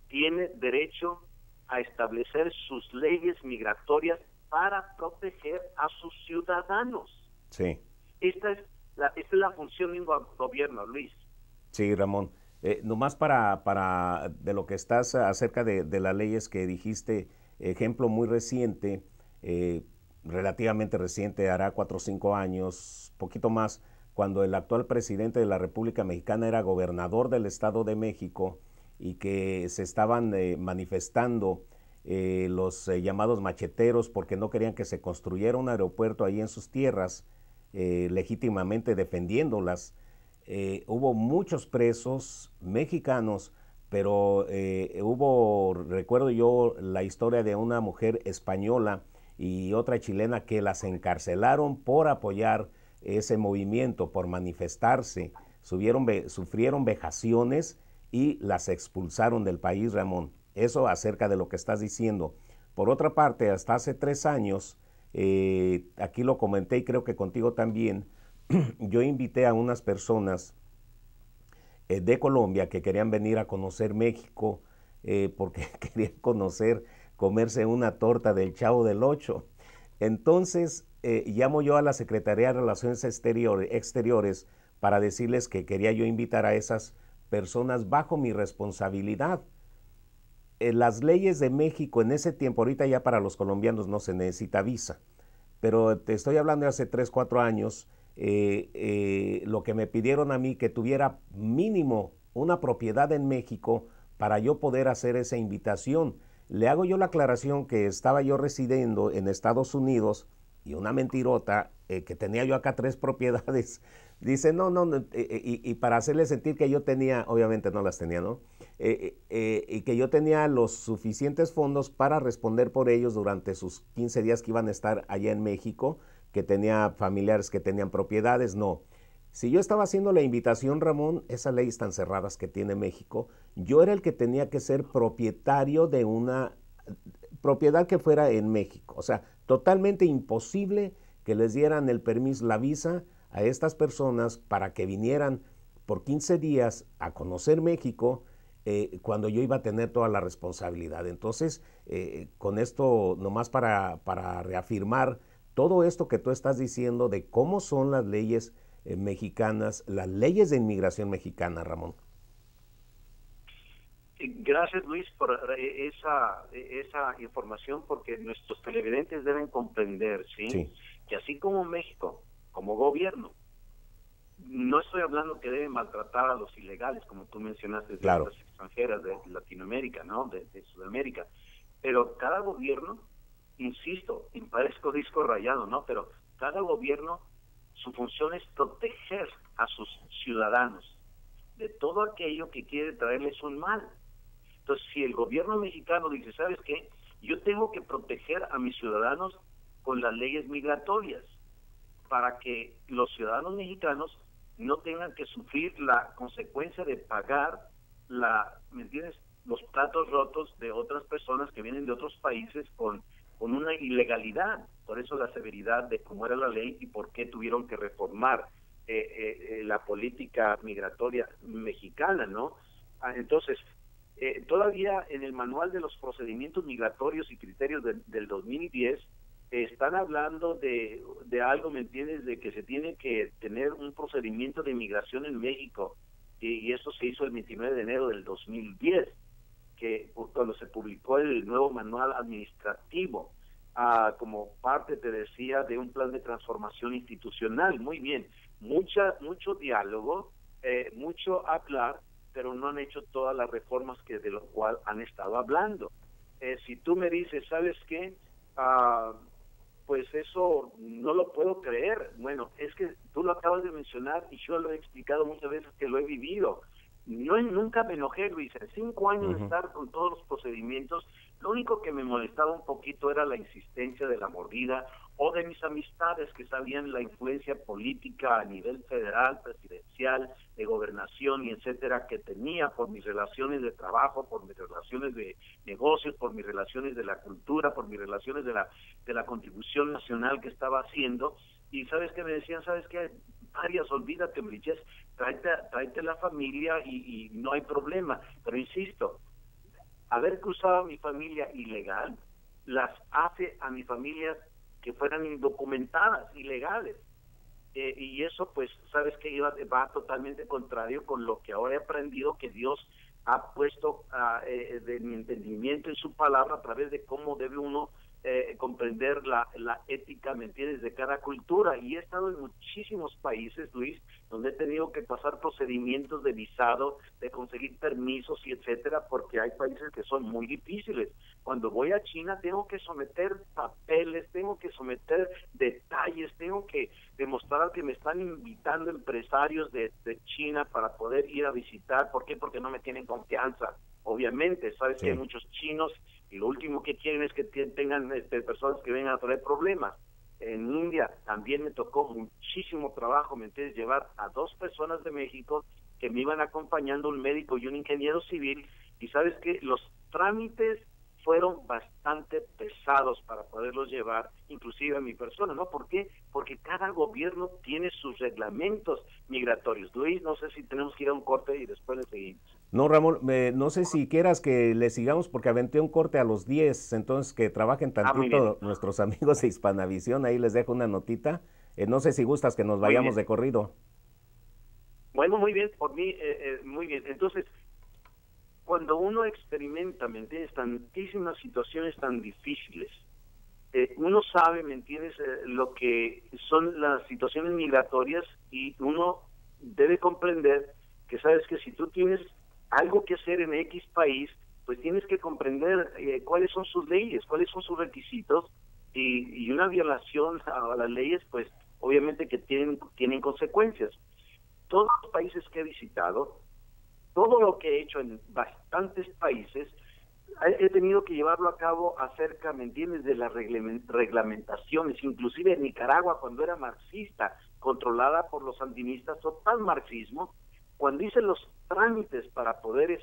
tiene derecho a establecer sus leyes migratorias para proteger a sus ciudadanos. Sí. Esta es la función de un gobierno, Luis. Sí, Ramón. Nomás para de lo que estás acerca de las leyes que dijiste, ejemplo muy reciente, relativamente reciente, hará 4 o 5 años, poquito más, cuando el actual presidente de la República Mexicana era gobernador del Estado de México y que se estaban manifestando los llamados macheteros porque no querían que se construyera un aeropuerto ahí en sus tierras, legítimamente defendiéndolas. Hubo muchos presos mexicanos, pero recuerdo yo la historia de una mujer española y otra chilena que las encarcelaron por apoyar ese movimiento, por manifestarse. Sufrieron vejaciones y las expulsaron del país, Ramón. Eso acerca de lo que estás diciendo. Por otra parte, hasta hace 3 años, aquí lo comenté y creo que contigo también, yo invité a unas personas de Colombia que querían venir a conocer México porque querían comerse una torta del Chavo del Ocho. Entonces, llamo yo a la Secretaría de Relaciones Exteriores para decirles que quería yo invitar a esas personas bajo mi responsabilidad. Las leyes de México en ese tiempo, ahorita ya para los colombianos no se necesita visa, pero te estoy hablando de hace 3, 4 años, lo que me pidieron a mí que tuviera mínimo una propiedad en México para yo poder hacer esa invitación. Le hago yo la aclaración que estaba yo residiendo en Estados Unidos y una mentirota que tenía yo acá 3 propiedades. Dice, no, y para hacerle sentir que yo tenía, obviamente no las tenía, ¿no? Y que yo tenía los suficientes fondos para responder por ellos durante sus 15 días que iban a estar allá en México, que tenía familiares que tenían propiedades, no. Si yo estaba haciendo la invitación, Ramón, esas leyes tan cerradas que tiene México, yo era el que tenía que ser propietario de una propiedad que fuera en México. O sea, totalmente imposible que les dieran el permiso, la visa a estas personas para que vinieran por 15 días a conocer México cuando yo iba a tener toda la responsabilidad. Entonces, con esto, nomás para reafirmar todo esto que tú estás diciendo de cómo son las leyes mexicanas, las leyes de inmigración mexicana, Ramón. Gracias, Luis, por esa información, porque nuestros televidentes deben comprender, ¿sí? Que así como México, como gobierno, no estoy hablando que deben maltratar a los ilegales, como tú mencionaste, de las extranjeras de Latinoamérica, ¿no? De Sudamérica, pero cada gobierno, insisto, y parezco disco rayado, ¿no? Pero cada gobierno, su función es proteger a sus ciudadanos de todo aquello que quiere traerles un mal. Entonces, si el gobierno mexicano dice, ¿sabes qué? Yo tengo que proteger a mis ciudadanos con las leyes migratorias para que los ciudadanos mexicanos no tengan que sufrir la consecuencia de pagar ¿me entiendes?, los platos rotos de otras personas que vienen de otros países con una ilegalidad. Por eso la severidad de cómo era la ley y por qué tuvieron que reformar la política migratoria mexicana, ¿no? Entonces, todavía en el manual de los procedimientos migratorios y criterios del 2010 están hablando de algo, ¿me entiendes?, de que se tiene que tener un procedimiento de migración en México, y eso se hizo el 29 de enero del 2010, que cuando se publicó el nuevo manual administrativo, como parte, te decía, de un plan de transformación institucional. Muy bien, mucho diálogo, mucho hablar, pero no han hecho todas las reformas de lo cual han estado hablando. Si tú me dices, ¿sabes qué?, pues eso no lo puedo creer. Bueno, es que tú lo acabas de mencionar y yo lo he explicado muchas veces que lo he vivido. Nunca me enojé, Luis. En 5 años de estar con todos los procedimientos, lo único que me molestaba un poquito era la insistencia de la mordida o de mis amistades que sabían la influencia política a nivel federal, presidencial, de gobernación y etcétera que tenía por mis relaciones de trabajo, por mis relaciones de negocios, por mis relaciones de la cultura, por mis relaciones de la contribución nacional que estaba haciendo. Y ¿sabes qué me decían? ¿Sabes qué? Arias, olvídate, Briches, tráete la familia y no hay problema. Pero insisto, haber cruzado a mi familia ilegal las hace a mi familia que fueran indocumentadas, ilegales. Y eso, pues, ¿sabes qué? Va totalmente contrario con lo que ahora he aprendido que Dios ha puesto de mi entendimiento en su palabra a través de cómo debe uno comprender la ética, ¿me entiendes?, de cada cultura. Y he estado en muchísimos países, Luis, donde he tenido que pasar procedimientos de visado, de conseguir permisos y etcétera, porque hay países que son muy difíciles. Cuando voy a China tengo que someter papeles, tengo que someter detalles, tengo que demostrar que me están invitando empresarios de China para poder ir a visitar. ¿Por qué? Porque no me tienen confianza. Obviamente, sabes que hay muchos chinos y lo último que quieren es que tengan personas que vengan a traer problemas. En India también me tocó muchísimo trabajo, ¿me entiendes?, llevar a 2 personas de México que me iban acompañando, un médico y un ingeniero civil, y sabes que los trámites fueron bastante pesados para poderlos llevar, inclusive a mi persona, ¿no? ¿Por qué? Porque cada gobierno tiene sus reglamentos migratorios. Luis, no sé si tenemos que ir a un corte y después le seguimos. No, Ramón, no sé si quieras que le sigamos porque aventé un corte a los 10, entonces que trabajen tantito nuestros amigos de Hispanavisión, ahí les dejo una notita. No sé si gustas que nos vayamos de corrido. Bueno, muy bien, por mí, muy bien. Entonces, cuando uno experimenta, ¿me entiendes?, tantísimas situaciones tan difíciles, uno sabe, ¿me entiendes?, lo que son las situaciones migratorias, y uno debe comprender que sabes que si tú tienes algo que hacer en X país, pues tienes que comprender cuáles son sus leyes, cuáles son sus requisitos, y una violación a las leyes, pues obviamente que tienen consecuencias. Todos los países que he visitado, todo lo que he hecho en bastantes países, he tenido que llevarlo a cabo acerca, ¿me entiendes?, de las reglamentaciones. Inclusive en Nicaragua, cuando era marxista, controlada por los sandinistas, total marxismo, cuando hice los trámites para poder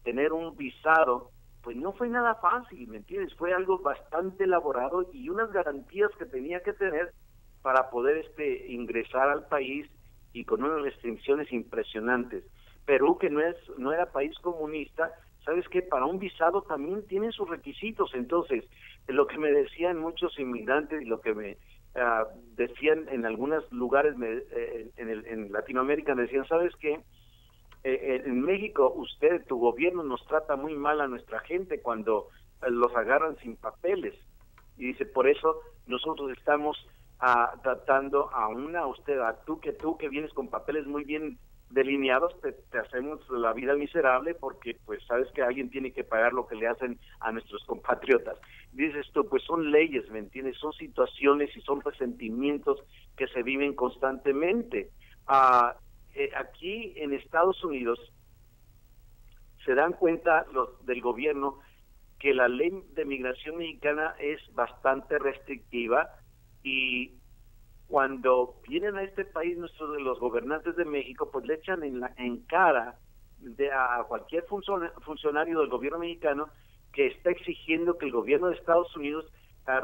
tener un visado, pues no fue nada fácil, ¿me entiendes? Fue algo bastante elaborado y unas garantías que tenía que tener para poder ingresar al país, y con unas restricciones impresionantes. Perú, que no era país comunista, sabes que para un visado también tienen sus requisitos. Entonces, lo que me decían muchos inmigrantes y lo que me decían en algunos lugares en Latinoamérica, me decían, ¿sabes qué? En México, tu gobierno nos trata muy mal a nuestra gente cuando los agarran sin papeles. Y dice, por eso nosotros estamos tratando tú que vienes con papeles muy bien delineados, te hacemos la vida miserable porque pues sabes que alguien tiene que pagar lo que le hacen a nuestros compatriotas. Dices tú, pues son leyes, ¿me entiendes? Son situaciones y son resentimientos que se viven constantemente. Aquí en Estados Unidos se dan cuenta los del gobierno que la ley de migración mexicana es bastante restrictiva, y cuando vienen a este país los gobernantes de México, pues le echan en cara a cualquier funcionario del gobierno mexicano que está exigiendo que el gobierno de Estados Unidos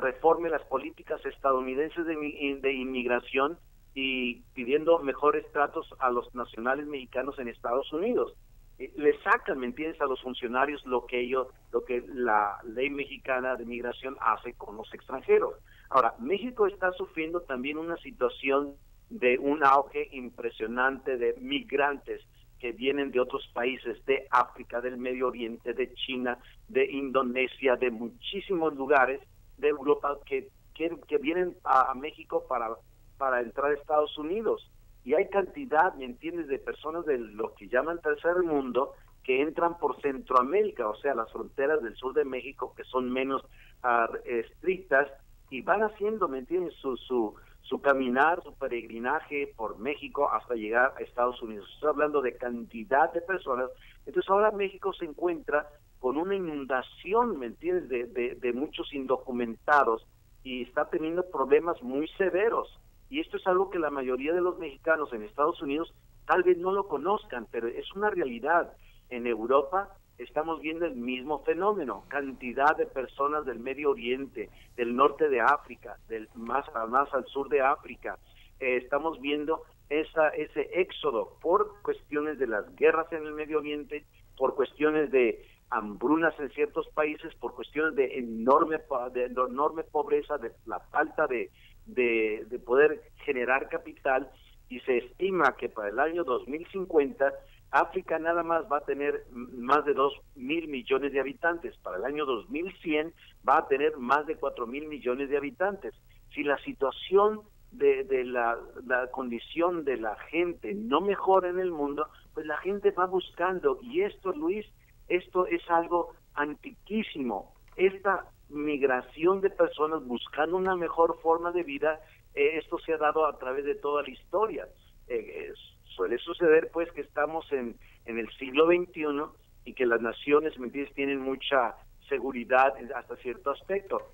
reforme las políticas estadounidenses de inmigración, y pidiendo mejores tratos a los nacionales mexicanos en Estados Unidos. Le sacan, ¿me entiendes?, a los funcionarios lo que la ley mexicana de migración hace con los extranjeros. Ahora, México está sufriendo también una situación de un auge impresionante de migrantes que vienen de otros países, de África, del Medio Oriente, de China, de Indonesia, de muchísimos lugares de Europa que vienen a México para entrar a Estados Unidos. Y hay cantidad, ¿me entiendes?, de personas de lo que llaman tercer mundo que entran por Centroamérica, o sea, las fronteras del sur de México, que son menos estrictas, y van haciendo, ¿me entiendes?, su caminar, su peregrinaje por México hasta llegar a Estados Unidos. Estoy hablando de cantidad de personas. Entonces ahora México se encuentra con una inundación, ¿me entiendes?, de muchos indocumentados, y está teniendo problemas muy severos. Y esto es algo que la mayoría de los mexicanos en Estados Unidos tal vez no lo conozcan, pero es una realidad. En Europa estamos viendo el mismo fenómeno, cantidad de personas del Medio Oriente, del norte de África, más al sur de África. Estamos viendo ese éxodo por cuestiones de las guerras en el Medio Oriente, por cuestiones de hambrunas en ciertos países, por cuestiones de enorme pobreza, de la falta de poder generar capital, y se estima que para el año 2050 África nada más va a tener más de 2.000 millones de habitantes. Para el año 2100 va a tener más de 4.000 millones de habitantes. Si la situación de la condición de la gente no mejora en el mundo, pues la gente va buscando. Y esto, Luis, esto es algo antiquísimo. Esta migración de personas buscando una mejor forma de vida, esto se ha dado a través de toda la historia. Suele suceder pues que estamos en el siglo XXI y que las naciones, ¿me entiendes?, tienen mucha seguridad hasta cierto aspecto.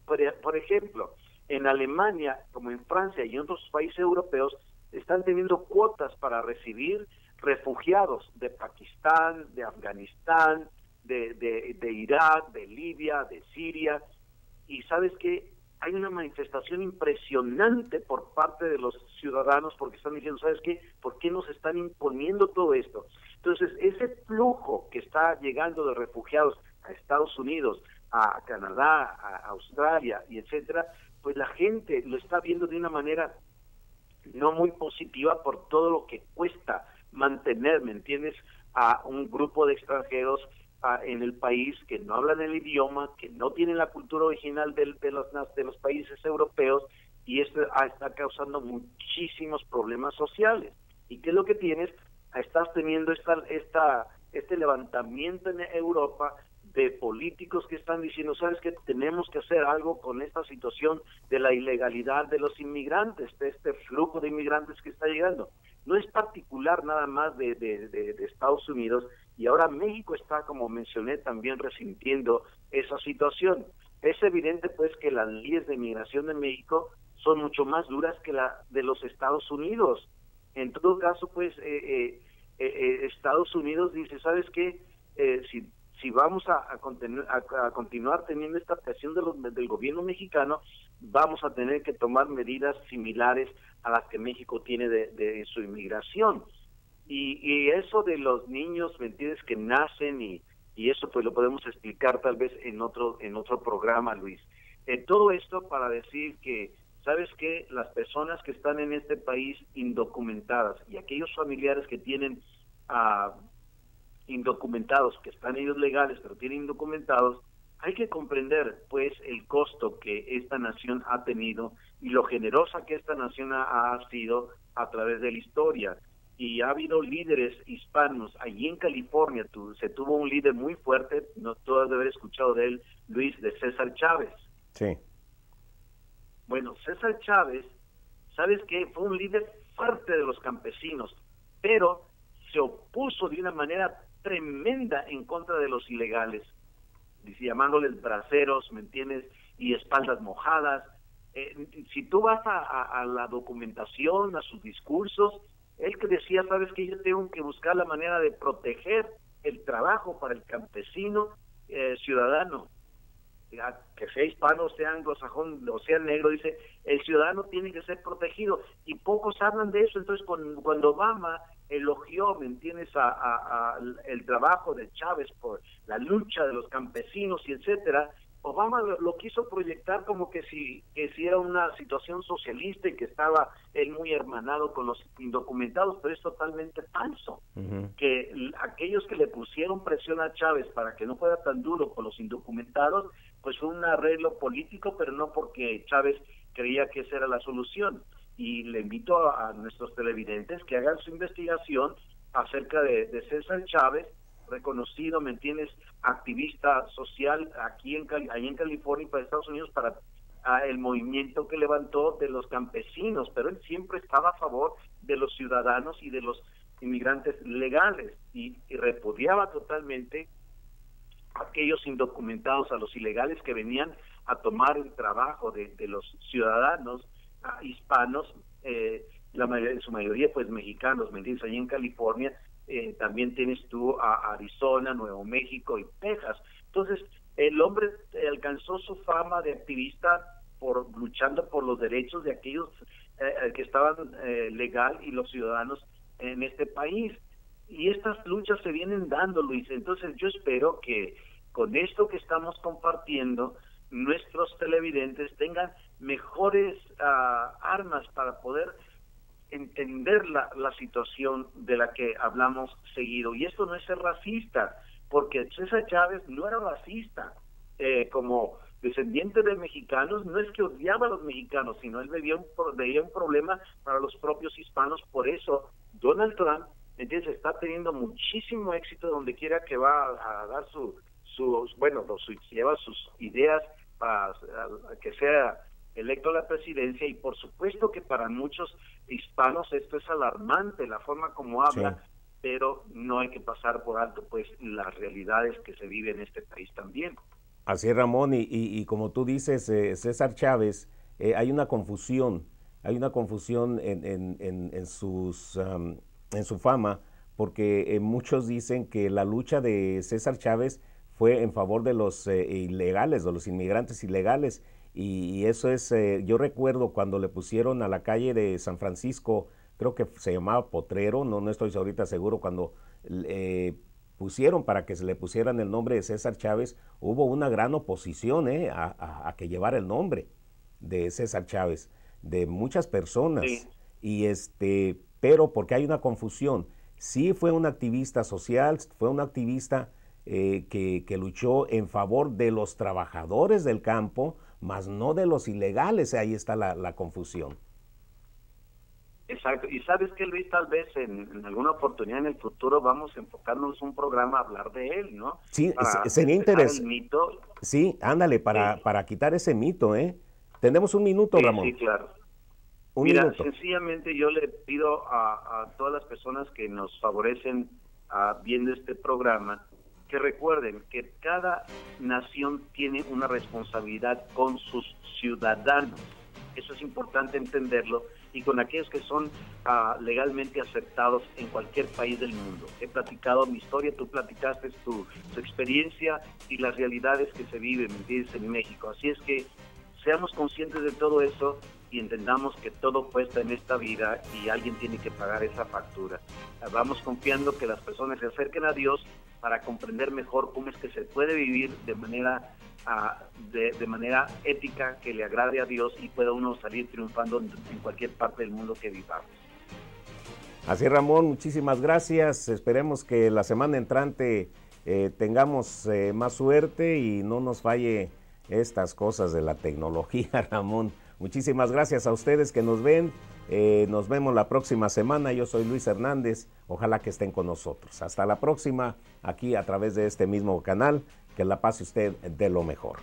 Por ejemplo, en Alemania, como en Francia y en otros países europeos, están teniendo cuotas para recibir refugiados de Pakistán, de Afganistán, de Irak, de Libia, de Siria. Y ¿sabes qué? Hay una manifestación impresionante por parte de los ciudadanos porque están diciendo, ¿sabes qué? ¿Por qué nos están imponiendo todo esto? Entonces, ese flujo que está llegando de refugiados a Estados Unidos, a Canadá, a Australia y etcétera, pues la gente lo está viendo de una manera no muy positiva por todo lo que cuesta mantener, ¿me entiendes?, a un grupo de extranjeros en el país que no hablan el idioma, que no tienen la cultura original de los países europeos, y esto está causando muchísimos problemas sociales. ¿Y qué es lo que tienes? Estás teniendo este levantamiento en Europa de políticos que están diciendo, ¿sabes qué? Tenemos que hacer algo con esta situación de la ilegalidad de los inmigrantes, de este flujo de inmigrantes que está llegando. No es particular nada más de Estados Unidos, y ahora México está, como mencioné, también resintiendo esa situación. Es evidente pues que las leyes de migración de México son mucho más duras que la de los Estados Unidos. En todo caso, pues Estados Unidos dice, ¿sabes qué? Si vamos a continuar teniendo esta presión del gobierno mexicano, vamos a tener que tomar medidas similares a las que México tiene de su inmigración. Y eso de los niños, ¿me entiendes?, que nacen y eso pues lo podemos explicar tal vez en otro programa, Luis. Todo esto para decir que, ¿sabes qué? Las personas que están en este país indocumentadas y aquellos familiares que tienen indocumentados, que están ellos legales pero tienen indocumentados, hay que comprender pues el costo que esta nación ha tenido y lo generosa que esta nación ha sido a través de la historia. Y ha habido líderes hispanos. Allí en California se tuvo un líder muy fuerte, no tú has de haber escuchado de él, Luis, de César Chávez. Sí. Bueno, César Chávez, ¿sabes qué? Fue un líder fuerte de los campesinos, pero se opuso de una manera tremenda en contra de los ilegales, llamándoles braceros, ¿me entiendes?, y espaldas mojadas. Si tú vas a la documentación, a sus discursos, él que decía, ¿sabes qué? Yo tengo que buscar la manera de proteger el trabajo para el campesino ciudadano, que sea hispano, sea anglosajón o sea negro, dice, el ciudadano tiene que ser protegido, y pocos hablan de eso. Entonces cuando Obama elogió, ¿me entiendes?, el trabajo de Chávez por la lucha de los campesinos y etcétera, Obama lo quiso proyectar como que si era una situación socialista y que estaba él muy hermanado con los indocumentados, pero es totalmente falso. Que aquellos que le pusieron presión a Chávez para que no fuera tan duro con los indocumentados, pues fue un arreglo político, pero no porque Chávez creía que esa era la solución. Y le invito a nuestros televidentes que hagan su investigación acerca de César Chávez, reconocido, ¿me entiendes?, activista social allí en California y para Estados Unidos, para el movimiento que levantó de los campesinos, pero él siempre estaba a favor de los ciudadanos y de los inmigrantes legales, y repudiaba totalmente a aquellos indocumentados, a los ilegales que venían a tomar el trabajo de los ciudadanos hispanos, en su mayoría pues mexicanos, ¿me entiendes?, allí en California. También tienes tú a Arizona, Nuevo México y Texas. Entonces, el hombre alcanzó su fama de activista luchando por los derechos de aquellos que estaban legal y los ciudadanos en este país. Y estas luchas se vienen dando, Luis. Entonces, yo espero que con esto que estamos compartiendo, nuestros televidentes tengan mejores armas para poder entender la situación de la que hablamos seguido. Y esto no es ser racista, porque César Chávez no era racista. Como descendiente de mexicanos, no es que odiaba a los mexicanos, sino él veía un problema para los propios hispanos. Por eso Donald Trump, ¿entiendes?, está teniendo muchísimo éxito donde quiera que va a dar lleva sus ideas para que sea electo a la presidencia. Y por supuesto que para muchos hispanos esto es alarmante, la forma como habla, sí, pero no hay que pasar por alto pues las realidades que se viven en este país también. Así es, Ramón, y como tú dices, César Chávez, hay una confusión en su fama, porque muchos dicen que la lucha de César Chávez fue en favor de los ilegales, de los inmigrantes ilegales, y eso es, yo recuerdo cuando le pusieron a la calle de San Francisco, creo que se llamaba Potrero, no estoy ahorita seguro, cuando pusieron para que se le pusieran el nombre de César Chávez, hubo una gran oposición a que llevara el nombre de César Chávez, de muchas personas, sí. Y pero porque hay una confusión. Sí fue un activista social, fue un activista que luchó en favor de los trabajadores del campo, más no de los ilegales. Ahí está la confusión. Exacto. Y sabes que, Luis, tal vez en alguna oportunidad en el futuro vamos a enfocarnos un programa a hablar de él, ¿no? Sí, sería interesante. Sí, ándale, para quitar ese mito, ¿eh? Tenemos un minuto, sí, Ramón. Sí, claro. Mira, sencillamente yo le pido a todas las personas que nos favorecen viendo este programa, que recuerden que cada nación tiene una responsabilidad con sus ciudadanos. Eso es importante entenderlo, y con aquellos que son legalmente aceptados en cualquier país del mundo. He platicado mi historia, tú platicaste tu experiencia y las realidades que se viven, ¿me entiendes?, en México. Así es que seamos conscientes de todo eso y entendamos que todo cuesta en esta vida y alguien tiene que pagar esa factura. Vamos confiando que las personas se acerquen a Dios para comprender mejor cómo es que se puede vivir de manera ética, que le agrade a Dios, y pueda uno salir triunfando en cualquier parte del mundo que vivamos. Así, Ramón, muchísimas gracias. Esperemos que la semana entrante tengamos más suerte y no nos falle estas cosas de la tecnología, Ramón. Muchísimas gracias a ustedes que nos ven. Nos vemos la próxima semana. Yo soy Luis Hernández. Ojalá que estén con nosotros. Hasta la próxima, aquí a través de este mismo canal. Que la pase usted de lo mejor.